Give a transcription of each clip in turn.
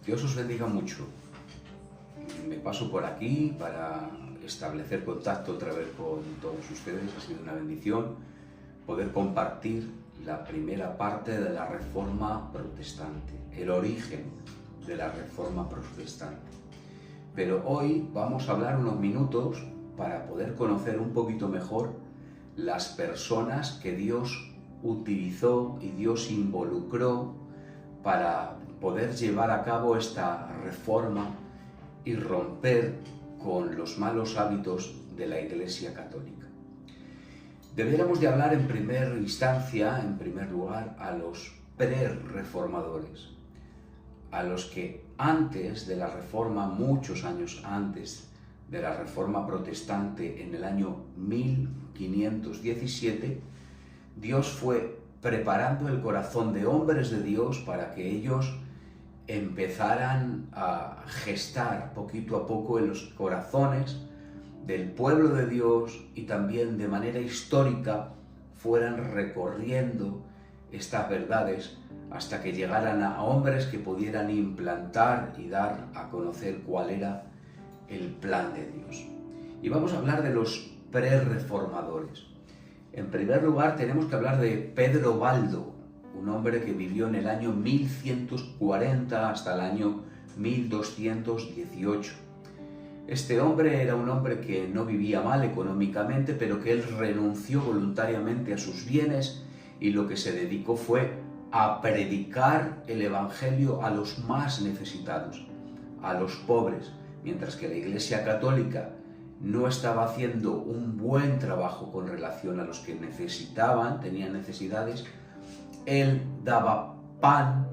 Dios os bendiga mucho. Me paso por aquí para establecer contacto otra vez con todos ustedes. Ha sido una bendición poder compartir la primera parte de la Reforma Protestante, el origen de la Reforma Protestante. Pero hoy vamos a hablar unos minutos para poder conocer un poquito mejor las personas que Dios utilizó y Dios involucró para poder llevar a cabo esta reforma y romper con los malos hábitos de la Iglesia Católica. Deberíamos de hablar en primera instancia, en primer lugar, a los pre-reformadores, a los que antes de la Reforma, muchos años antes de la Reforma Protestante, en el año 1517, Dios fue preparando el corazón de hombres de Dios para que ellos empezaran a gestar poquito a poco en los corazones del pueblo de Dios y también de manera histórica fueran recorriendo estas verdades hasta que llegaran a hombres que pudieran implantar y dar a conocer cuál era el plan de Dios. Y vamos a hablar de los pre-reformadores. En primer lugar tenemos que hablar de Pedro Baldo, un hombre que vivió en el año 1140 hasta el año 1218. Este hombre era un hombre que no vivía mal económicamente, pero que él renunció voluntariamente a sus bienes y lo que se dedicó fue a predicar el Evangelio a los más necesitados, a los pobres, mientras que la Iglesia Católica no estaba haciendo un buen trabajo con relación a los que necesitaban, tenían necesidades. Él daba pan,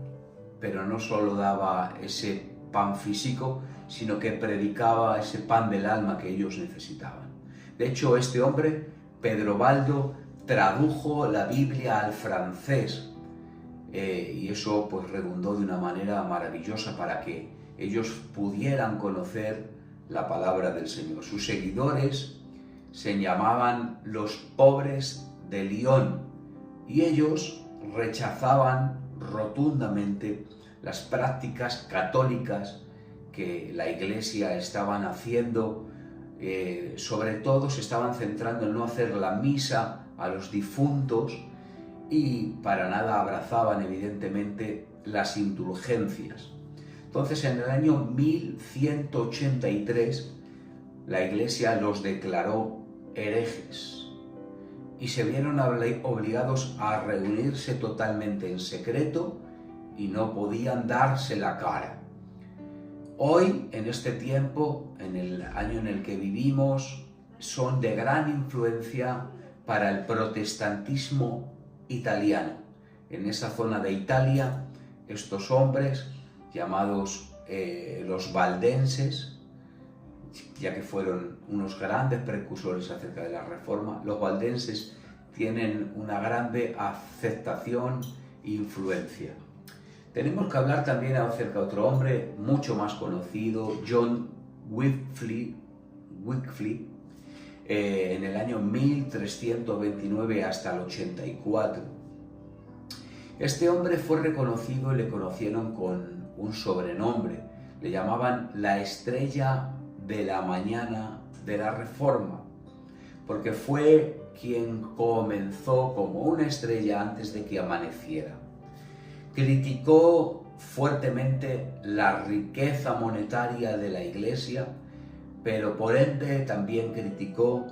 pero no solo daba ese pan físico, sino que predicaba ese pan del alma que ellos necesitaban. De hecho, este hombre, Pedro Baldo, tradujo la Biblia al francés y eso pues redundó de una manera maravillosa para que ellos pudieran conocer la palabra del Señor. Sus seguidores se llamaban los pobres de Lyon y ellos rechazaban rotundamente las prácticas católicas que la Iglesia estaban haciendo. Sobre todo se estaban centrando en no hacer la misa a los difuntos y para nada abrazaban evidentemente las indulgencias. Entonces, en el año 1183, la Iglesia los declaró herejes y se vieron obligados a reunirse totalmente en secreto y no podían darse la cara. Hoy, en este tiempo, en el año en el que vivimos, son de gran influencia para el protestantismo italiano. En esa zona de Italia, estos hombres llamados los valdenses, ya que fueron unos grandes precursores acerca de la Reforma, los valdenses tienen una grande aceptación e influencia. Tenemos que hablar también acerca de otro hombre mucho más conocido, John Wycliffe, en el año 1329 hasta el 84. Este hombre fue reconocido y le conocieron con un sobrenombre. Le llamaban la estrella de la mañana de la Reforma, porque fue quien comenzó como una estrella antes de que amaneciera. Criticó fuertemente la riqueza monetaria de la Iglesia, pero por ende también criticó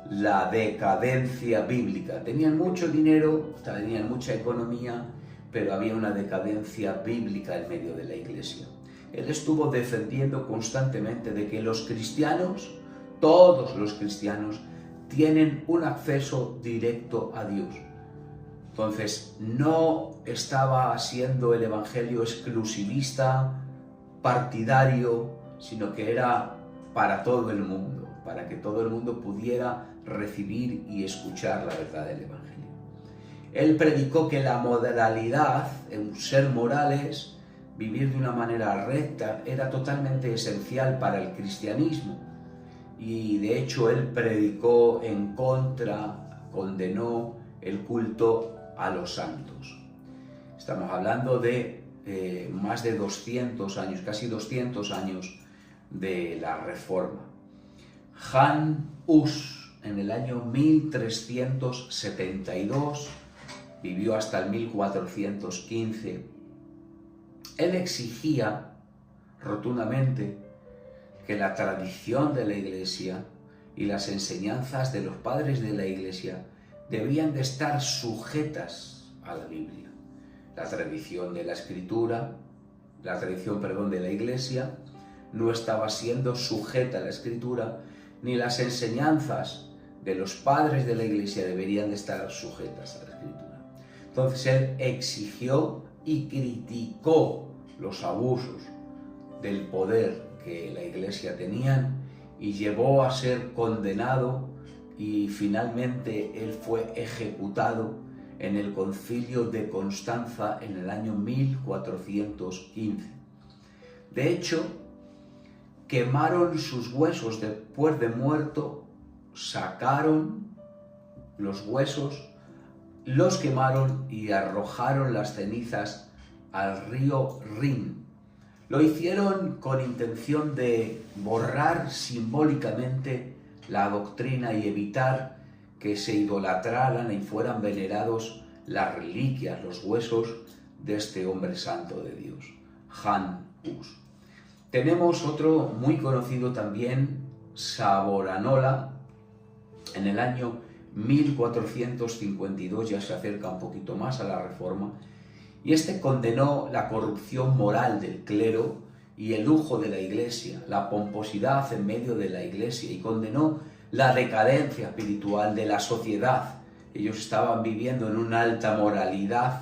la decadencia bíblica. Tenían mucho dinero, tenían mucha economía, pero había una decadencia bíblica en medio de la Iglesia. Él estuvo defendiendo constantemente de que los cristianos, todos los cristianos, tienen un acceso directo a Dios. Entonces, no estaba haciendo el Evangelio exclusivista, partidario, sino que era para todo el mundo, para que todo el mundo pudiera recibir y escuchar la verdad del Evangelio. Él predicó que la moralidad, ser morales, vivir de una manera recta, era totalmente esencial para el cristianismo. Y de hecho él predicó en contra, condenó el culto a los santos. Estamos hablando de más de 200 años, casi 200 años de la Reforma. Jan Hus, en el año 1372, vivió hasta el 1415. Él exigía rotundamente que la tradición de la Iglesia y las enseñanzas de los padres de la Iglesia debían de estar sujetas a la Biblia. La tradición de la Escritura, la tradición, de la Iglesia, no estaba siendo sujeta a la Escritura, ni las enseñanzas de los padres de la Iglesia deberían de estar sujetas a la Escritura. Entonces él exigió y criticó los abusos del poder que la Iglesia tenía y llevó a ser condenado, y finalmente él fue ejecutado en el Concilio de Constanza en el año 1415. De hecho, quemaron sus huesos después de muerto, sacaron los huesos, los quemaron y arrojaron las cenizas al río Rin. Lo hicieron con intención de borrar simbólicamente la doctrina y evitar que se idolatraran y fueran venerados las reliquias, los huesos de este hombre santo de Dios, Jan Hus. Tenemos otro muy conocido también, Savonarola, en el año 1452, ya se acerca un poquito más a la Reforma, y este condenó la corrupción moral del clero y el lujo de la Iglesia, la pomposidad en medio de la Iglesia, y condenó la decadencia espiritual de la sociedad. Ellos estaban viviendo en una alta moralidad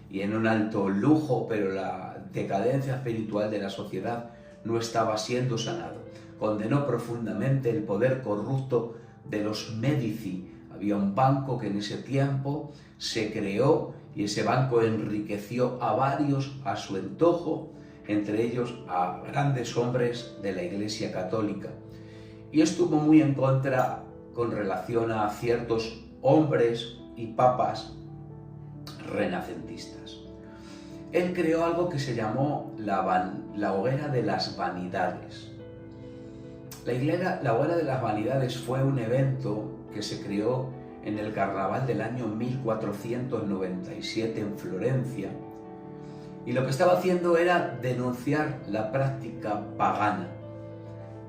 y en un alto lujo, pero la decadencia espiritual de la sociedad no estaba siendo sanado. Condenó profundamente el poder corrupto de los Médici. Había un banco que en ese tiempo se creó y ese banco enriqueció a varios a su antojo, entre ellos a grandes hombres de la Iglesia Católica. Y estuvo muy en contra con relación a ciertos hombres y papas renacentistas. Él creó algo que se llamó la hoguera de las vanidades. La hoguera de las vanidades fue un evento que se creó en el carnaval del año 1497 en Florencia, y lo que estaba haciendo era denunciar la práctica pagana.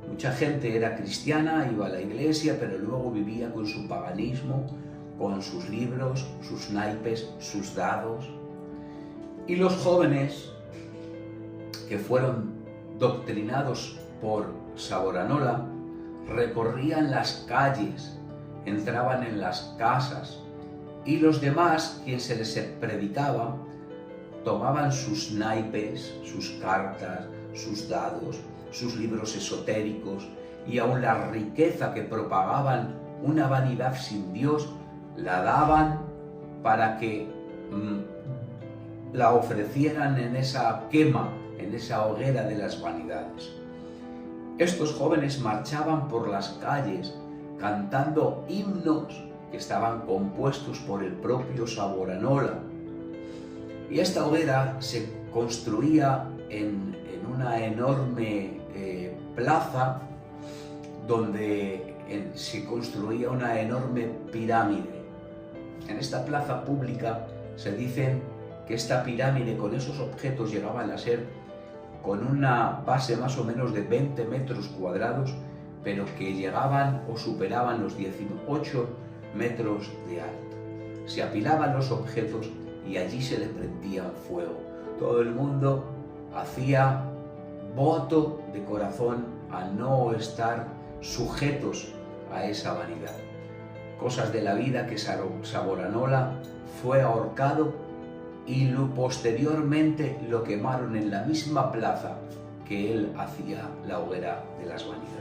Mucha gente era cristiana, iba a la iglesia, pero luego vivía con su paganismo, con sus libros, sus naipes, sus dados. Y los jóvenes que fueron doctrinados por Savonarola recorrían las calles, entraban en las casas, y los demás, quien se les predicaba, tomaban sus naipes, sus cartas, sus dados, sus libros esotéricos, y aun la riqueza que propagaban, una vanidad sin Dios, la daban para que la ofrecieran en esa quema, en esa hoguera de las vanidades. Estos jóvenes marchaban por las calles cantando himnos que estaban compuestos por el propio Savonarola. Y esta hoguera se construía en una enorme plaza, donde se construía una enorme pirámide. En esta plaza pública se dice que esta pirámide, con esos objetos, llegaban a ser con una base más o menos de 20 metros cuadrados, pero que llegaban o superaban los 18 metros de alto. Se apilaban los objetos y allí se les prendía fuego. Todo el mundo hacía voto de corazón a no estar sujetos a esa vanidad. Cosas de la vida que Savonarola fue ahorcado y posteriormente lo quemaron en la misma plaza que él hacía la hoguera de las vanidades.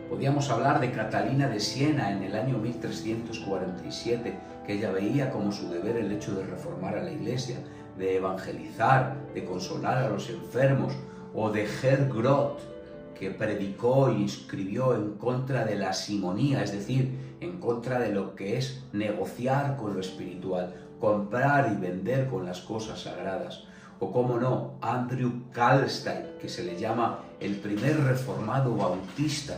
Podríamos hablar de Catalina de Siena en el año 1347, que ella veía como su deber el hecho de reformar a la Iglesia, de evangelizar, de consolar a los enfermos, o de Hergrot, que predicó y escribió en contra de la simonía, es decir, en contra de lo que es negociar con lo espiritual, comprar y vender con las cosas sagradas. o cómo no, Andrew Kalstein, que se le llama el primer reformado bautista,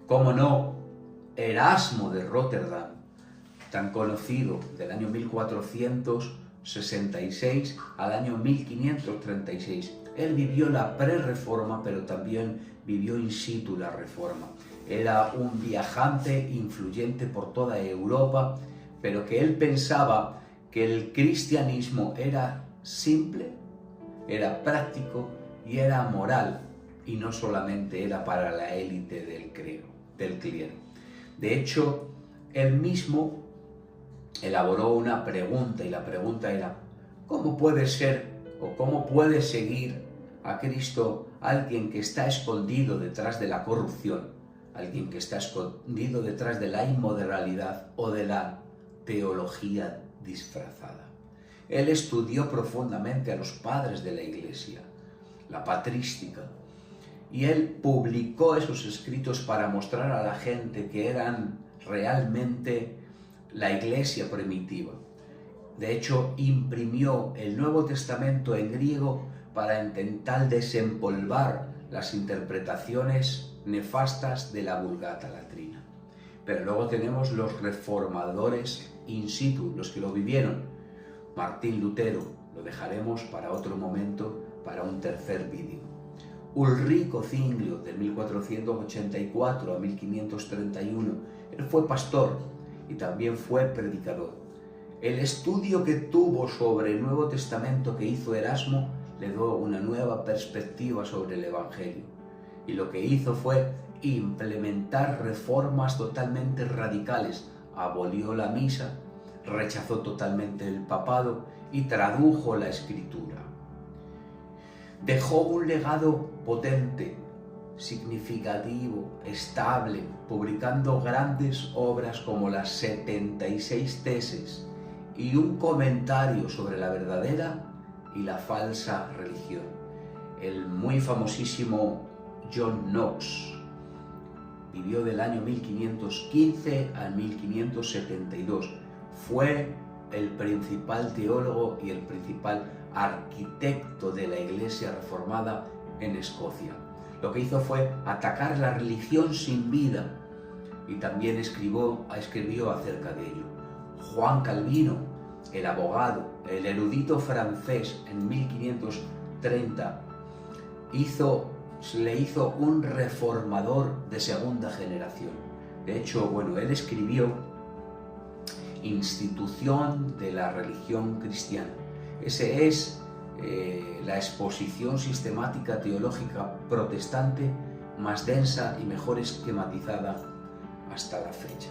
cómo no, Erasmo de Rotterdam, tan conocido, del año 1466 al año 1536. Él vivió la pre-reforma, pero también vivió in situ la reforma. Era un viajante influyente por toda Europa, pero que él pensaba que el cristianismo era simple, era práctico y era moral, y no solamente era para la élite del clero. De hecho, él mismo elaboró una pregunta, y la pregunta era: ¿cómo puede ser o cómo puede seguir a Cristo alguien que está escondido detrás de la corrupción, alguien que está escondido detrás de la inmoralidad o de la teología disfrazada? Él estudió profundamente a los padres de la Iglesia, la patrística, y él publicó esos escritos para mostrar a la gente que eran realmente la Iglesia primitiva. De hecho, imprimió el Nuevo Testamento en griego para intentar desempolvar las interpretaciones nefastas de la Vulgata latina. Pero luego tenemos los reformadores in situ, los que lo vivieron. Martín Lutero, lo dejaremos para otro momento, para un tercer vídeo. Ulrico Zwinglio, de 1484 a 1531, él fue pastor y también fue predicador. El estudio que tuvo sobre el Nuevo Testamento que hizo Erasmo le dio una nueva perspectiva sobre el Evangelio, y lo que hizo fue implementar reformas totalmente radicales. Abolió la misa, rechazó totalmente el papado y tradujo la Escritura. Dejó un legado potente, significativo, estable, publicando grandes obras como las 76 tesis y un comentario sobre la verdadera y la falsa religión. El muy famosísimo John Knox vivió del año 1515 al 1572. Fue el principal teólogo y el principal arquitecto de la Iglesia reformada en Escocia. Lo que hizo fue atacar la religión sin vida, y también escribió acerca de ello. Juan Calvino, el abogado, el erudito francés, en 1530 le hizo un reformador de segunda generación. De hecho, él escribió Institución de la Religión Cristiana. Ese es la exposición sistemática teológica protestante más densa y mejor esquematizada hasta la fecha.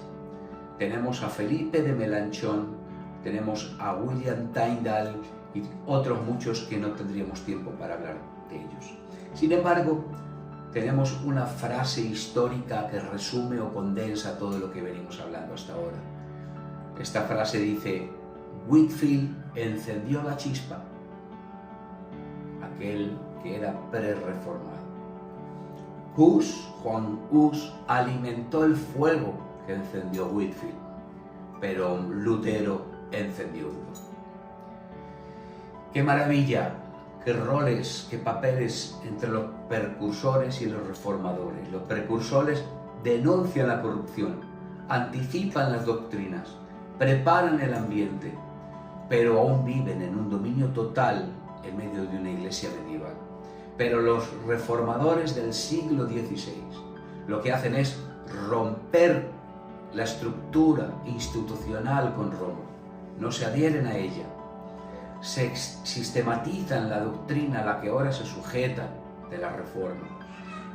Tenemos a Felipe de Melanchthon, tenemos a William Tyndale y otros muchos que no tendríamos tiempo para hablar de ellos. Sin embargo, tenemos una frase histórica que resume o condensa todo lo que venimos hablando hasta ahora. Esta frase dice: Whitefield encendió la chispa, aquel que era pre-reformado. Juan Hus alimentó el fuego que encendió Whitefield, pero Lutero encendió uno. ¡Qué maravilla! ¡Qué roles, qué papeles entre los precursores y los reformadores! Los precursores denuncian la corrupción, anticipan las doctrinas, preparan el ambiente, pero aún viven en un dominio total en medio de una iglesia medieval. Pero los reformadores del siglo XVI lo que hacen es romper la estructura institucional con Roma, no se adhieren a ella, se sistematizan la doctrina a la que ahora se sujetan de la Reforma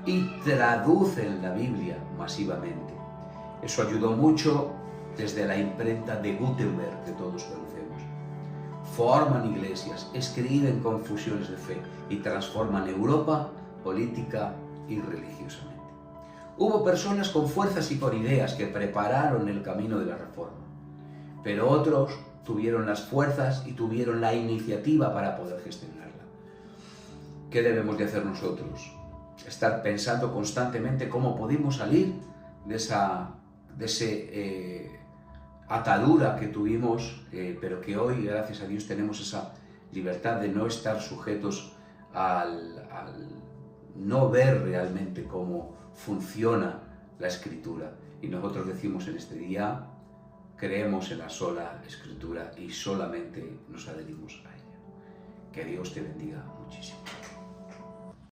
y traducen la Biblia masivamente. Eso ayudó mucho desde la imprenta de Gutenberg, que todos conocemos. Forman iglesias, escriben confusiones de fe y transforman Europa política y religiosamente. Hubo personas con fuerzas y con ideas que prepararon el camino de la Reforma, pero otros tuvieron las fuerzas y tuvieron la iniciativa para poder gestionarla. ¿Qué debemos de hacer nosotros? Estar pensando constantemente cómo podemos salir de esa atadura que tuvimos, pero que hoy, gracias a Dios, tenemos esa libertad de no estar sujetos al no ver realmente cómo funciona la Escritura. Y nosotros decimos en este día, creemos en la sola Escritura y solamente nos adherimos a ella. Que Dios te bendiga muchísimo.